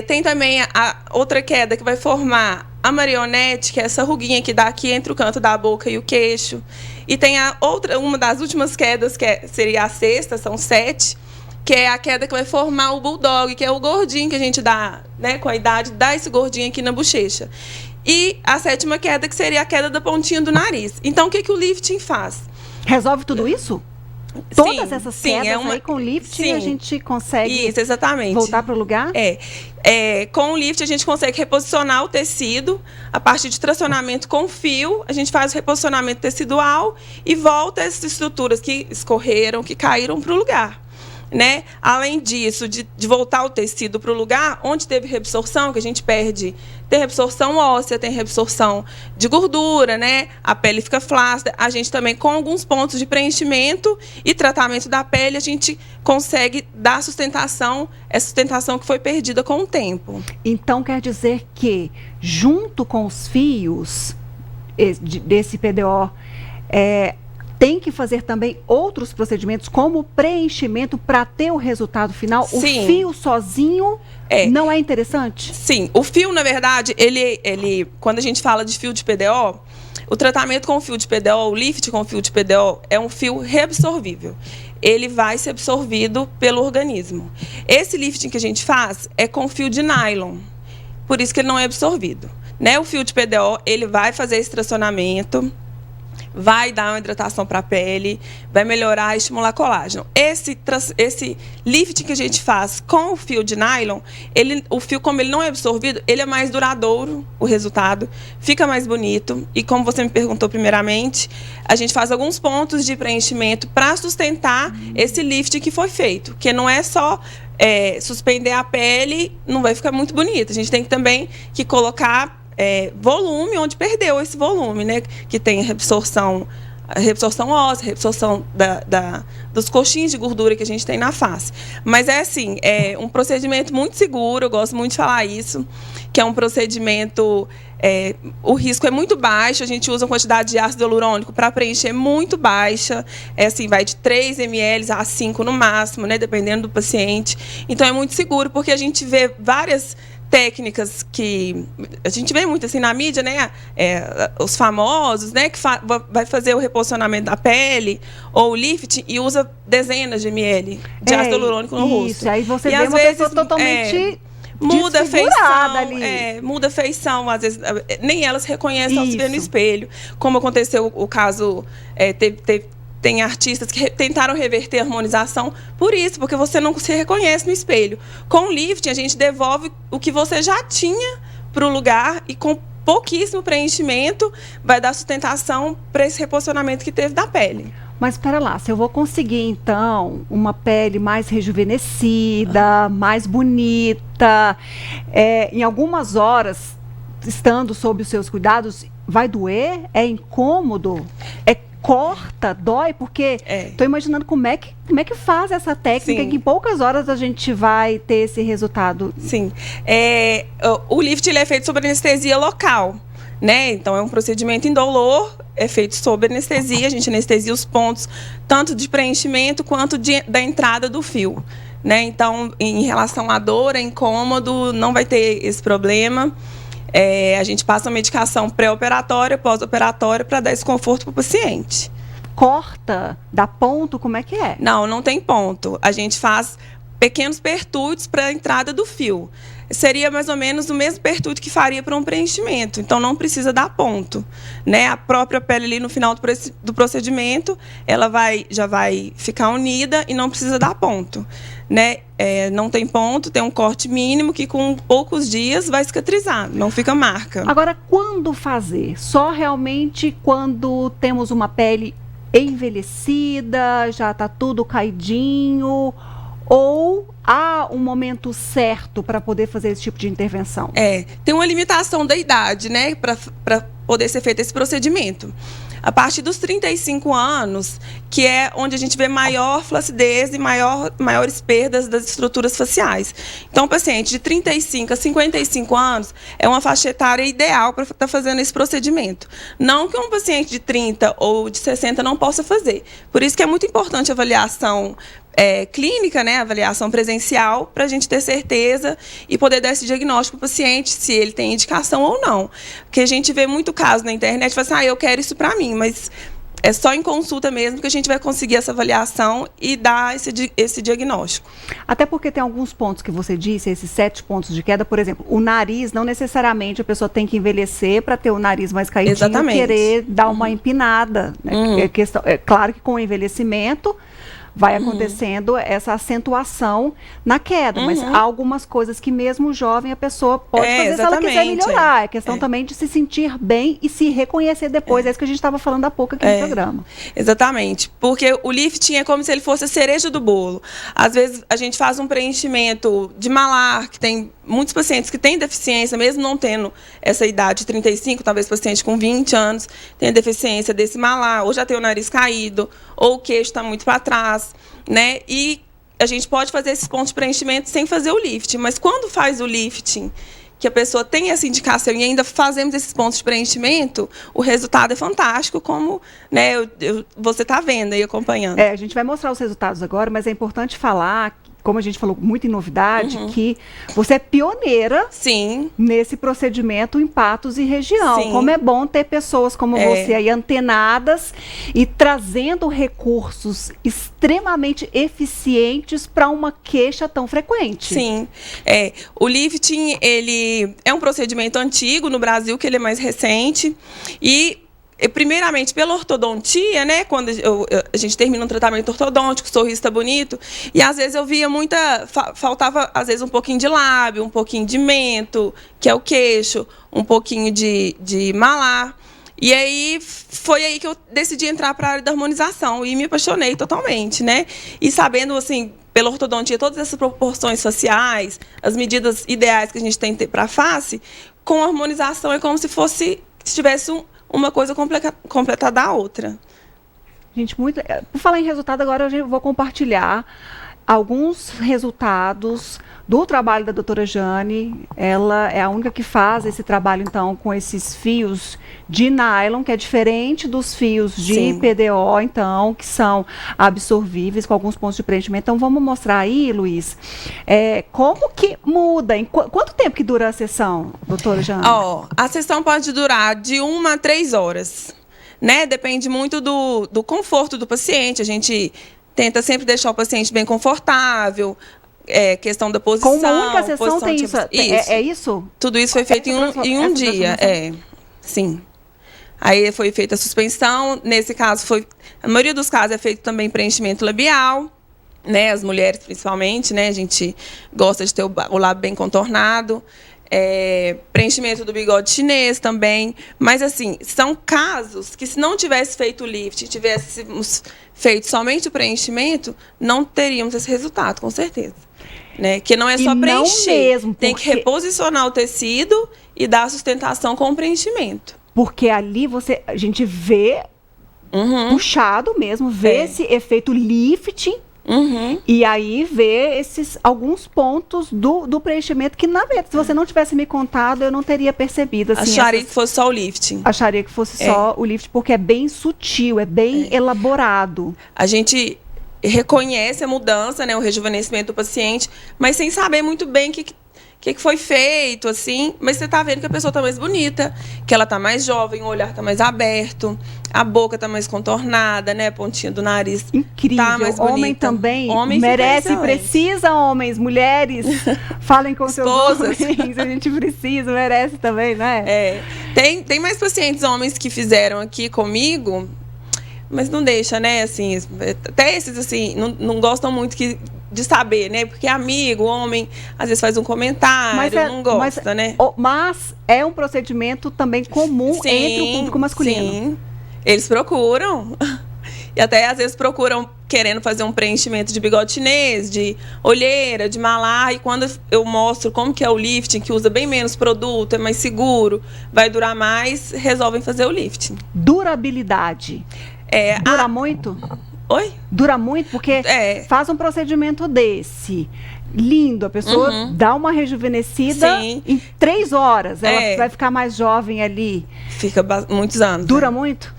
Tem também a outra queda que vai formar a marionete, que é essa ruguinha que dá aqui entre o canto da boca e o queixo. E tem uma das últimas quedas, que seria a sexta, são 7, que é a queda que vai formar o bulldog, que é o gordinho que a gente dá, né, com a idade, dá esse gordinho aqui na bochecha. E a 7ª queda, que seria a queda da pontinha do nariz. Então, o que o lifting faz? Resolve tudo isso? Todas essas quedas aí com o lifting a gente consegue isso, exatamente. Voltar para o lugar? Com o lifting a gente consegue reposicionar o tecido. A partir de tracionamento com fio, a gente faz o reposicionamento tecidual e volta essas estruturas que escorreram, que caíram para o lugar. Né? Além disso, de voltar o tecido para o lugar onde teve reabsorção, que a gente perde, tem reabsorção óssea, tem reabsorção de gordura, né? A pele fica flácida. A gente também, com alguns pontos de preenchimento e tratamento da pele, a gente consegue dar sustentação, essa sustentação que foi perdida com o tempo. Então, quer dizer que, junto com os fios desse PDO, tem que fazer também outros procedimentos, como preenchimento, para ter o resultado final? Sim. O fio sozinho não é interessante? Sim, o fio, na verdade, ele quando a gente fala de fio de PDO, o tratamento com o fio de PDO, o lift com o fio de PDO, é um fio reabsorvível. Ele vai ser absorvido pelo organismo. Esse lifting que a gente faz é com fio de nylon, por isso que ele não é absorvido. Né? O fio de PDO, ele vai fazer esse tracionamento, vai dar uma hidratação para a pele, vai melhorar e estimular colágeno. Esse lifting que a gente faz com o fio de nylon, o fio, como ele não é absorvido, ele é mais duradouro, o resultado, fica mais bonito. E como você me perguntou primeiramente, a gente faz alguns pontos de preenchimento para sustentar esse lifting que foi feito, que não é só suspender a pele, não vai ficar muito bonito. A gente tem também que colocar volume onde perdeu esse volume, né? Que tem reabsorção óssea, reabsorção dos coxins de gordura que a gente tem na face. Mas é um procedimento muito seguro, eu gosto muito de falar isso, que é um procedimento, o risco é muito baixo, a gente usa uma quantidade de ácido hialurônico para preencher muito baixa, vai de 3 ml a 5 no máximo, né? Dependendo do paciente. Então é muito seguro, porque a gente vê várias técnicas que a gente vê muito assim na mídia, né? Os famosos, né? Que vai fazer o reposicionamento da pele ou o lifting e usa dezenas de ml de ácido hialurônico no rosto. Isso, aí você e vê uma pessoa totalmente muda a feição, ali. Muda a feição, às vezes nem elas reconhecem ao se ver no espelho, como aconteceu o caso, tem artistas que tentaram reverter a harmonização por isso, porque você não se reconhece no espelho. Com o lifting, a gente devolve o que você já tinha para o lugar e com pouquíssimo preenchimento vai dar sustentação para esse reposicionamento que teve da pele. Mas espera lá, se eu vou conseguir, então, uma pele mais rejuvenescida, mais bonita, em algumas horas, estando sob os seus cuidados, vai doer? É incômodo? Corta, dói? Porque estou imaginando como é que faz essa técnica, que em poucas horas a gente vai ter esse resultado. Sim. O lift ele é feito sob anestesia local, né? Então é um procedimento indolor, é feito sob anestesia, a gente anestesia os pontos, tanto de preenchimento quanto da entrada do fio. Né? Então, em relação à dor, é incômodo, não vai ter esse problema. A gente passa a medicação pré-operatória, pós-operatória, para dar esse conforto para o paciente. Corta? Dá ponto? Como é que é? Não tem ponto. A gente faz pequenos pertúrdios para a entrada do fio. Seria mais ou menos o mesmo pertúrdio que faria para um preenchimento. Então, não precisa dar ponto. Né? A própria pele ali no final do procedimento, ela já vai ficar unida e não precisa dar ponto. Né? Não tem ponto, tem um corte mínimo que com poucos dias vai cicatrizar, não fica marca. Agora, quando fazer? Só realmente quando temos uma pele envelhecida, já está tudo caidinho, ou há um momento certo para poder fazer esse tipo de intervenção? Tem uma limitação da idade, né, para poder ser feito esse procedimento. A partir dos 35 anos, que é onde a gente vê maior flacidez e maiores perdas das estruturas faciais. Então, o paciente de 35 a 55 anos é uma faixa etária ideal para estar fazendo esse procedimento. Não que um paciente de 30 ou de 60 não possa fazer. Por isso que é muito importante a avaliação clínica, né, avaliação presencial, para a gente ter certeza e poder dar esse diagnóstico para o paciente, se ele tem indicação ou não. Porque a gente vê muito caso na internet, fala assim, eu quero isso para mim, mas é só em consulta mesmo que a gente vai conseguir essa avaliação e dar esse diagnóstico. Até porque tem alguns pontos que você disse, esses 7 pontos de queda, por exemplo, o nariz, não necessariamente a pessoa tem que envelhecer para ter o nariz mais caidinho. Exatamente. E querer dar uma empinada. Né? Claro que com o envelhecimento vai acontecendo essa acentuação na queda, mas há algumas coisas que mesmo jovem a pessoa pode fazer se ela quiser melhorar. É questão também de se sentir bem e se reconhecer depois. É isso que a gente estava falando há pouco aqui no programa. Exatamente, porque o lifting é como se ele fosse a cereja do bolo. Às vezes a gente faz um preenchimento de malar, que tem muitos pacientes que têm deficiência, mesmo não tendo essa idade de 35, talvez paciente com 20 anos tenha deficiência desse malar, ou já tem o nariz caído, ou o queixo está muito para trás, né? E a gente pode fazer esses pontos de preenchimento sem fazer o lifting, mas quando faz o lifting, que a pessoa tem essa indicação e ainda fazemos esses pontos de preenchimento, o resultado é fantástico, como, né, você está vendo e acompanhando. A gente vai mostrar os resultados agora, mas é importante falar, como a gente falou muito em novidade, que você é pioneira Sim. nesse procedimento em Patos e região. Sim. Como é bom ter pessoas como você aí antenadas e trazendo recursos extremamente eficientes para uma queixa tão frequente. Sim. O lifting, ele é um procedimento antigo no Brasil, que ele é mais recente, e primeiramente pela ortodontia, né? Quando a gente termina um tratamento ortodôntico, o sorriso está bonito, e às vezes eu via faltava às vezes um pouquinho de lábio, um pouquinho de mento, que é o queixo, um pouquinho de malar. E aí foi aí que eu decidi entrar para a área da harmonização e me apaixonei totalmente, né? E sabendo assim, pela ortodontia, todas essas proporções faciais, as medidas ideais que a gente tem que ter para a face, com a harmonização é como se tivesse uma coisa completada a outra. Gente, por falar em resultado, agora eu vou compartilhar alguns resultados do trabalho da doutora Jane. Ela é a única que faz esse trabalho, então, com esses fios de nylon, que é diferente dos fios de PDO, então, que são absorvíveis, com alguns pontos de preenchimento. Então, vamos mostrar aí, Luiz, como que muda, quanto tempo que dura a sessão, doutora Jane? A sessão pode durar de 1 a 3 horas, né? Depende muito do conforto do paciente. A gente tenta sempre deixar o paciente bem confortável, questão da posição. Com uma única sessão tem isso? É isso? Tudo isso foi feito em um dia. Sim. Aí foi feita a suspensão. Nesse caso, a maioria dos casos é feito também preenchimento labial, né? As mulheres, principalmente, né? A gente gosta de ter o lábio bem contornado. Preenchimento do bigode chinês também. Mas, assim, são casos que, se não tivesse feito o lift, tivéssemos feito somente o preenchimento, não teríamos esse resultado, com certeza. Né? Que não é só preencher, mesmo, tem que reposicionar o tecido e dar sustentação com o preenchimento. Porque ali a gente vê puxado mesmo, vê esse efeito lifting. E aí vê alguns pontos do preenchimento que, na verdade, se você não tivesse me contado, eu não teria percebido. Assim, acharia que fosse só o lifting. Acharia que fosse só o lifting, porque é bem sutil, é bem elaborado. A gente reconhece a mudança, né, o rejuvenescimento do paciente, mas sem saber muito bem o que foi feito, assim. Mas você tá vendo que a pessoa tá mais bonita, que ela tá mais jovem, o olhar tá mais aberto, a boca tá mais contornada, né? A pontinha do nariz. Incrível. Tá mais bonita. Homem também merece, precisa, homens, mulheres, falem com seus homens. A gente precisa, merece também, né? Tem mais pacientes homens que fizeram aqui comigo, mas não deixa, né? Assim, até esses, assim, não gostam muito de saber, né? Porque amigo, homem, às vezes faz um comentário, não gosta, né? Mas é um procedimento também comum entre o público masculino. Sim, eles procuram. E até, às vezes, procuram querendo fazer um preenchimento de bigode chinês, de olheira, de malar. E quando eu mostro como que é o lifting, que usa bem menos produto, é mais seguro, vai durar mais, resolvem fazer o lifting. Durabilidade. Dura muito? Oi? Dura muito, porque faz um procedimento desse, lindo, a pessoa dá uma rejuvenescida em 3 horas, ela vai ficar mais jovem ali. Fica muitos anos. Dura muito?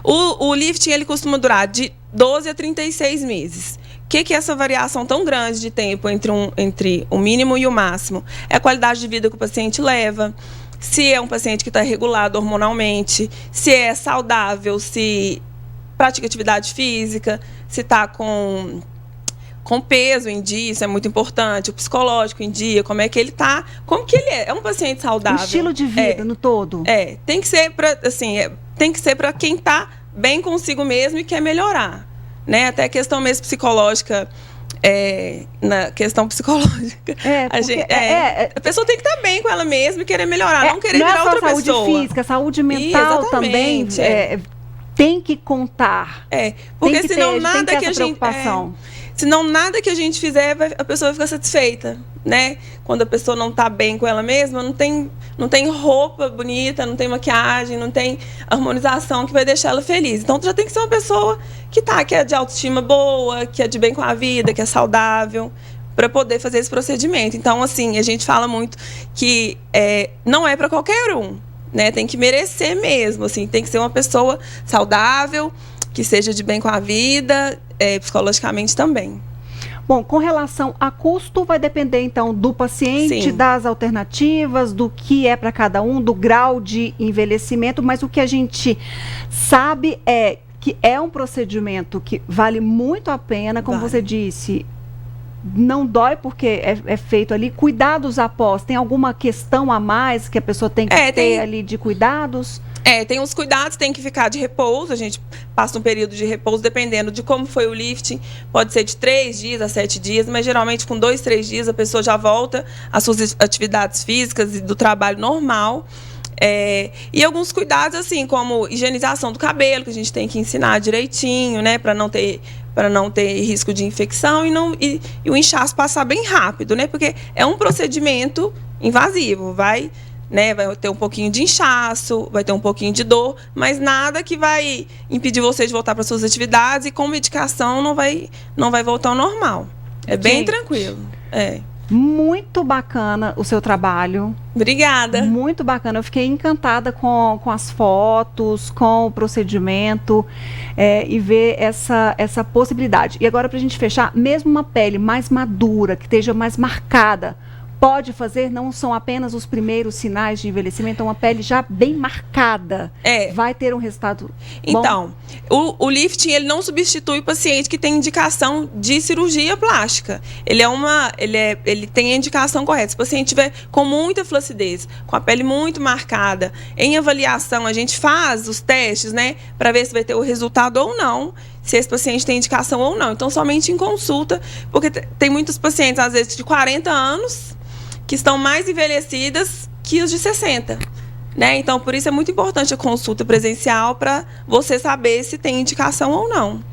O lifting, ele costuma durar de 12 a 36 meses. O que é essa variação tão grande de tempo entre o mínimo e o máximo? É a qualidade de vida que o paciente leva, se é um paciente que está regulado hormonalmente, se é saudável, se pratica atividade física, se está com peso em dia, isso é muito importante, o psicológico em dia, como é que ele está, como que ele é um paciente saudável. O estilo de vida no todo. Tem que ser para tem que ser para quem está bem consigo mesmo e quer melhorar, né? Até a questão mesmo psicológica, na questão psicológica, a pessoa tem que estar bem com ela mesma e querer melhorar, não querer virar outra pessoa. Saúde física, saúde mental também. Tem que contar. Porque senão nada que a gente. Senão nada que a gente fizer, a pessoa vai ficar satisfeita, né? Quando a pessoa não está bem com ela mesma, não tem roupa bonita, não tem maquiagem, não tem harmonização que vai deixar ela feliz. Então, já tem que ser uma pessoa que é de autoestima boa, que é de bem com a vida, que é saudável, para poder fazer esse procedimento. Então, assim, a gente fala muito que não é para qualquer um, né? Tem que merecer mesmo, assim, tem que ser uma pessoa saudável, que seja de bem com a vida, psicologicamente também. Bom, com relação a custo, vai depender, então, do paciente, Sim. das alternativas, do que é para cada um, do grau de envelhecimento, mas o que a gente sabe é que é um procedimento que vale muito a pena, como Vale. você disse, não dói porque é feito ali. Cuidados após, tem alguma questão a mais que a pessoa tem que ter ali de cuidados? Tem os cuidados, tem que ficar de repouso, a gente passa um período de repouso, dependendo de como foi o lifting, pode ser de 3 dias a 7 dias, mas geralmente com 2, 3 dias a pessoa já volta às suas atividades físicas e do trabalho normal. E alguns cuidados, assim, como higienização do cabelo, que a gente tem que ensinar direitinho, né, para não ter risco de infecção e o inchaço passar bem rápido, né, porque é um procedimento invasivo, vai ter um pouquinho de inchaço, vai ter um pouquinho de dor, mas nada que vai impedir você de voltar para suas atividades, e com medicação não vai voltar ao normal. É bem tranquilo. Muito bacana o seu trabalho. Obrigada. Muito bacana. Eu fiquei encantada com as fotos, com o procedimento, e ver essa possibilidade. E agora, para a gente fechar, mesmo uma pele mais madura, que esteja mais marcada, pode fazer? Não são apenas os primeiros sinais de envelhecimento, é uma pele já bem marcada. Vai ter um resultado bom? Então, o lifting, ele não substitui o paciente que tem indicação de cirurgia plástica. Ele tem a indicação correta. Se o paciente tiver com muita flacidez, com a pele muito marcada, em avaliação, a gente faz os testes, né, para ver se vai ter o resultado ou não, se esse paciente tem indicação ou não. Então, somente em consulta, porque tem muitos pacientes, às vezes, de 40 anos, que estão mais envelhecidas que os de 60. Né? Então, por isso é muito importante a consulta presencial para você saber se tem indicação ou não.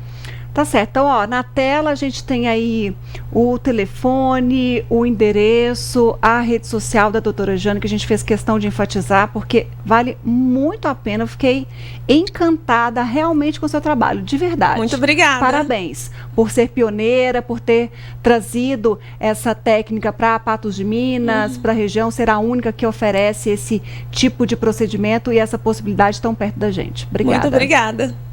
Tá certo. Então, ó, na tela a gente tem aí o telefone, o endereço, a rede social da doutora Jane, que a gente fez questão de enfatizar, porque vale muito a pena. Eu fiquei encantada realmente com o seu trabalho, de verdade. Muito obrigada. Parabéns por ser pioneira, por ter trazido essa técnica para Patos de Minas, para a região, ser a única que oferece esse tipo de procedimento e essa possibilidade tão perto da gente. Obrigada. Muito obrigada.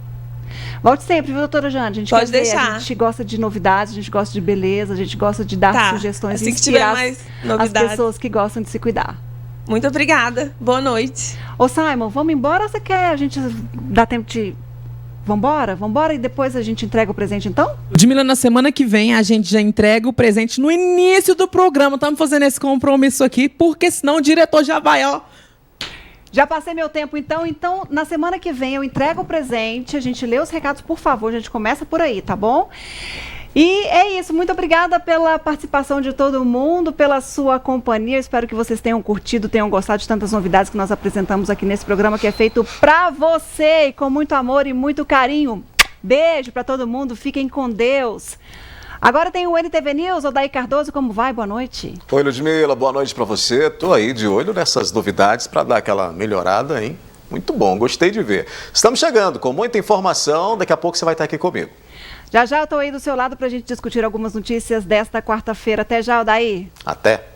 Volte sempre, viu, doutora Jane? A gente Pode quer ver, deixar. a gente gosta de novidades, a gente gosta de beleza, a gente gosta de dar sugestões e assim que tiver inspirar mais as novidades. pessoas que gostam de se cuidar. Muito obrigada. Boa noite. Ô, Simon, vamos embora ou você quer a gente dar tempo de... Vambora? Vambora e depois a gente entrega o presente, então? Ludmila, na semana que vem a gente já entrega o presente no início do programa. Estamos fazendo esse compromisso aqui, porque senão o diretor já vai, ó. Já passei meu tempo, então. Então, na semana que vem eu entrego o presente, a gente lê os recados, por favor, a gente começa por aí, tá bom? E é isso, muito obrigada pela participação de todo mundo, pela sua companhia. Espero que vocês tenham curtido, tenham gostado de tantas novidades que nós apresentamos aqui nesse programa, que é feito pra você, e com muito amor e muito carinho. Beijo pra todo mundo, fiquem com Deus. Agora tem o NTV News, Odair Cardoso, como vai? Boa noite. Oi, Ludmila, boa noite para você. Tô aí de olho nessas novidades para dar aquela melhorada, hein? Muito bom, gostei de ver. Estamos chegando com muita informação, daqui a pouco você vai estar aqui comigo. Já já eu tô aí do seu lado para a gente discutir algumas notícias desta quarta-feira. Até já, Odair. Até.